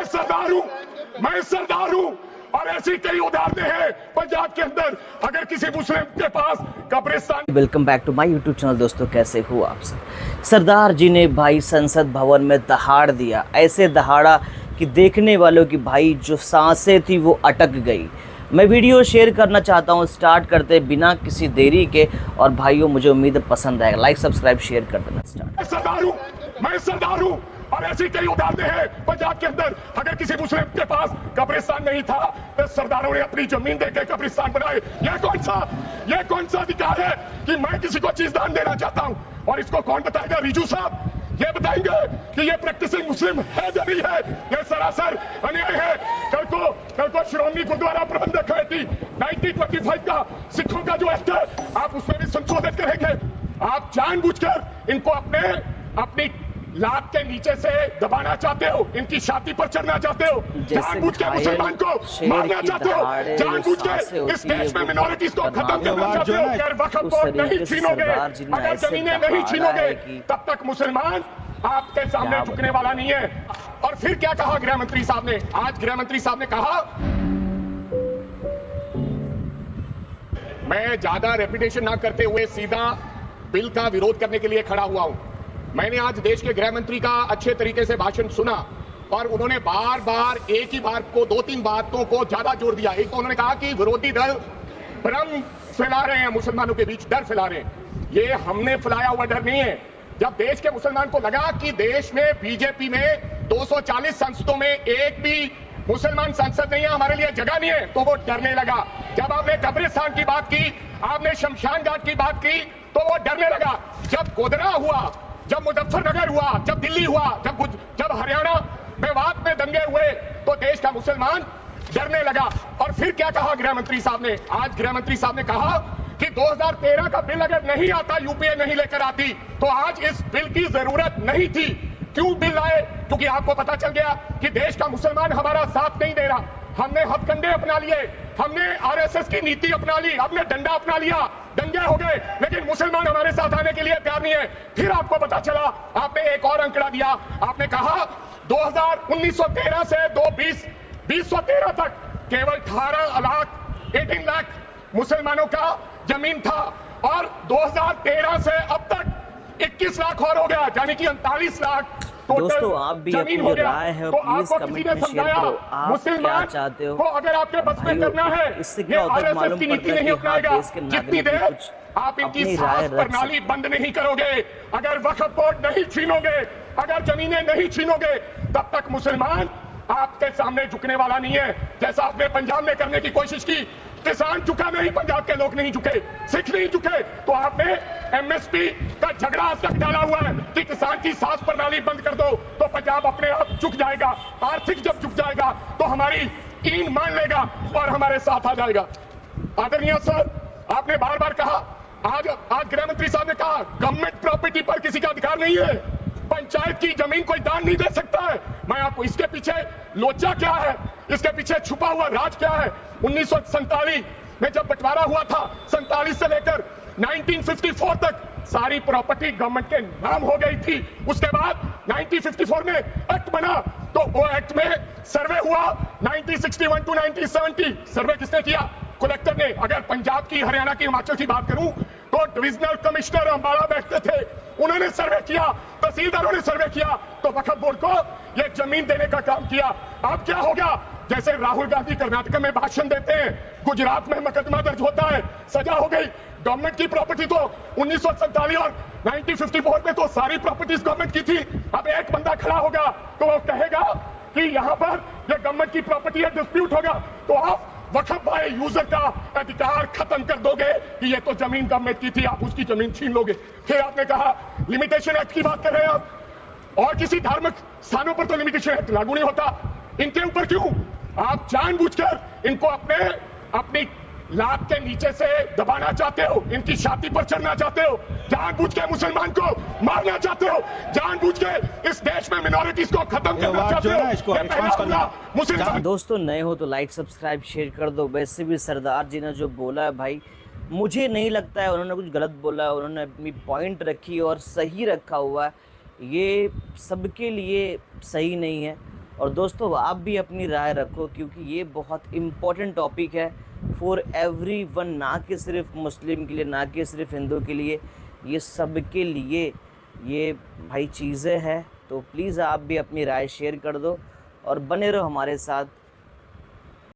सरदार हूं, मैं सरदार हूं। और ऐसी कई उदाहरणें हैं पंजाब के अंदर। अगर किसी मुस्लिम के पास कब्रिस्तान। Welcome back to my YouTube channel. दोस्तों कैसे हो आप सब। सरदार जी ने भाई संसद भवन में दहाड़ दिया, ऐसे दहाड़ा कि देखने वालों की भाई जो सांसें थी वो अटक गई। मैं वीडियो शेयर करना चाहता हूँ, स्टार्ट करते बिना किसी देरी के। और भाइयों मुझे उम्मीद है पसंद आएगा, लाइक सब्सक्राइब शेयर कर देना। स्टार्ट। सरदार हूं, मैं सरदार हूं। और ऐसी कई उदाहरणें हैं पंजाब के अंदर। अगर किसी मुस्लिम के पास कब्रिस्तान नहीं था तो सरदारों ने अपनी जमीन देकर कब्रिस्तान बनाए। यह कौन सा अधिकार है कि मैं किसी को चीज दान देना चाहता हूं? और इसको कौन बताएगा? रिजू साहब ये बताएंगे कि ये प्रैक्टिसिंग मुस्लिम है या नहीं है। यह सरासर अन्याय है। कल को श्रोमणी गुरुद्वारा प्रबंधक कमेटी 1925 का सिखों का जो एक्ट है, आप उसमें भी संशोधित करेंगे। आप जानबूझकर इनको अपनी लात के नीचे से दबाना चाहते हो, इनकी छाती पर चढ़ना चाहते हो, जानबूझ के मुसलमान को मारना चाहते हो, जानबूझ के इस देश में मिनोरिटीज को खत्म करना चाहते हो। अगर वक्फ बोर्ड नहीं छीनोगे, अगर जमीनें नहीं छीनोगे, तब तक मुसलमान आपके सामने झुकने वाला नहीं है। और फिर क्या कहा गृह मंत्री साहब ने? आज गृह मंत्री साहब ने कहा, मैं ज्यादा रेपुटेशन ना करते हुए सीधा बिल का विरोध करने के लिए खड़ा हुआ हूं। मैंने आज देश के गृह मंत्री का अच्छे तरीके से भाषण सुना और उन्होंने बार बार एक ही बात को, 2-3 बातों को ज्यादा जोर दिया। एक तो उन्होंने कहा कि विरोधी दल भ्रम फैला रहे हैं, मुसलमानों के बीच डर फैला रहे हैं। ये हमने फैलाया हुआ डर नहीं है। जब देश के मुसलमान को लगा कि देश में बीजेपी में 240 संसदों में एक भी मुसलमान सांसद नहीं है, हमारे लिए जगह नहीं है, तो वो डरने लगा। जब आपने कब्रिस्तान की बात की, आपने शमशान घाट की बात की, तो वो डरने लगा। जब गोधरा हुआ, जब मुजफ्फरनगर हुआ, जब दिल्ली हुआ, जब हरियाणा मेवात में दंगे हुए, तो देश का मुसलमान डरने लगा। और फिर क्या कहा गृह मंत्री साहब ने? आज गृह मंत्री साहब ने कहा कि 2013 का बिल अगर नहीं आता, यूपीए नहीं लेकर आती, तो आज इस बिल की जरूरत नहीं थी। क्यों बिल लाए? क्योंकि आपको पता चल गया कि देश का मुसलमान हमारा साथ नहीं दे रहा। हमने हथकंडे अपना लिए, हमने आरएसएस की नीति अपना ली, हमने डंडा अपना लिया, दंगे हो गए, लेकिन मुसलमान हमारे साथ आने के लिए तैयार नहीं है। फिर आपको पता चला, आपने एक और अंकड़ा दिया। आपने कहा 1913 से 2013 तक केवल 18 लाख मुसलमानों का जमीन था, और 2013 से अब तक 21 लाख और हो गया, यानी कि 39 लाख दोस्तों आप भी अपनी जो राय है तो प्लीज कमेंट में शेयर करो। आप क्या चाहते हो? तो अगर आपके बस में करना है, इससे क्या होता है मालूम पड़ता है कि हाँ, देश के नागरिक भी कुछ आप इनकी अपनी साख राय रख प्रणाली बंद नहीं करोगे, अगर वक्फ बोर्ड नहीं छीनोगे, अगर जमीनें नहीं छीनोगे, तब तक मुसलमान आपके सामने झुकने वाला नहीं है। जैसा आपने पंजाब में करने की कोशिश की, किसान झुका नहीं, पंजाब के लोग नहीं झुके, सिख नहीं झुके, तो आपने एमएसपी का झगड़ा आज तक डाला हुआ है कि किसान की साख प्रणाली बंद कर दो तो पंजाब अपने आप झुक जाएगा। आर्थिक जब झुक जाएगा तो हमारी ईन मान लेगा और हमारे साथ आ जाएगा। आदरणीय सर, आपने बार बार कहा, आज गृह मंत्री साहब ने कहा गवर्नमेंट प्रॉपर्टी पर किसी का अधिकार नहीं है, पंचायत की जमीन कोई दान नहीं दे सकता है। मैं आपको इसके पीछे लोचा क्या है, इसके पीछे छुपा हुआ राज क्या है? 1947 में जब बंटवारा हुआ था, 47 से लेकर 1954 तक सारी प्रॉपर्टी गवर्नमेंट के नाम हो गई थी। उसके बाद 1954 में एक्ट बना, तो वो एक्ट में सर्वे हुआ 1961 टू 1970। सर्वे किसने किया? कलेक्टर ने। अगर पंजाब की, हरियाणा की, हिमाचल की बात करूं तो डिविजनल कमिश्नर अंबाला बैठते थे, उन्होंने सर्वे किया, तहसीलदारों ने सर्वे किया, तो वक्फ बोर्ड को यह जमीन देने का काम किया। अब क्या हो गया? जैसे राहुल गांधी कर्नाटक में भाषण देते हैं, गुजरात में मुकदमा दर्ज होता है, सजा हो गई। गवर्नमेंट की प्रॉपर्टी तो 1947 और 1954 में तो सारी प्रॉपर्टीज गवर्नमेंट की थी। अब एक बंदा खड़ा होगा तो वो कहेगा कि यहां पर यह गवर्नमेंट की प्रॉपर्टी है, डिस्प्यूट होगा, तो आप वक्फ बाय यूजर का अधिकार खत्म कर दोगे कि ये तो जमीन गवर्नमेंट की थी, आप उसकी जमीन छीन लोगे। फिर आपने कहा लिमिटेशन एक्ट की बात कर रहे हैं आप, और किसी धार्मिक स्थानों पर तो लिमिटेशन एक्ट लागू नहीं होता, इनके ऊपर क्यों? आप जानबूझकर इनको अपनी लात के नीचे से दबाना चाहते हो, इनकी छाती पर चढ़ना चाहते हो, जानबूझ के मुसलमान को मारना चाहते हो, जानबूझ के इस देश में मिनोरिटीज को खत्म करना चाहते हो। दोस्तों नए हो तो लाइक सब्सक्राइब शेयर कर दो। वैसे भी सरदार जी ने जो बोला है भाई, मुझे नहीं लगता है उन्होंने कुछ गलत बोला, उन्होंने अपनी पॉइंट रखी और सही रखा हुआ है। ये सबके लिए सही नहीं है। और दोस्तों आप भी अपनी राय रखो, क्योंकि ये बहुत इम्पोर्टेंट टॉपिक है फॉर एवरीवन, ना कि सिर्फ मुस्लिम के लिए, ना कि सिर्फ हिंदू के लिए, ये सब के लिए ये भाई चीज़ें हैं। तो प्लीज़ आप भी अपनी राय शेयर कर दो और बने रहो हमारे साथ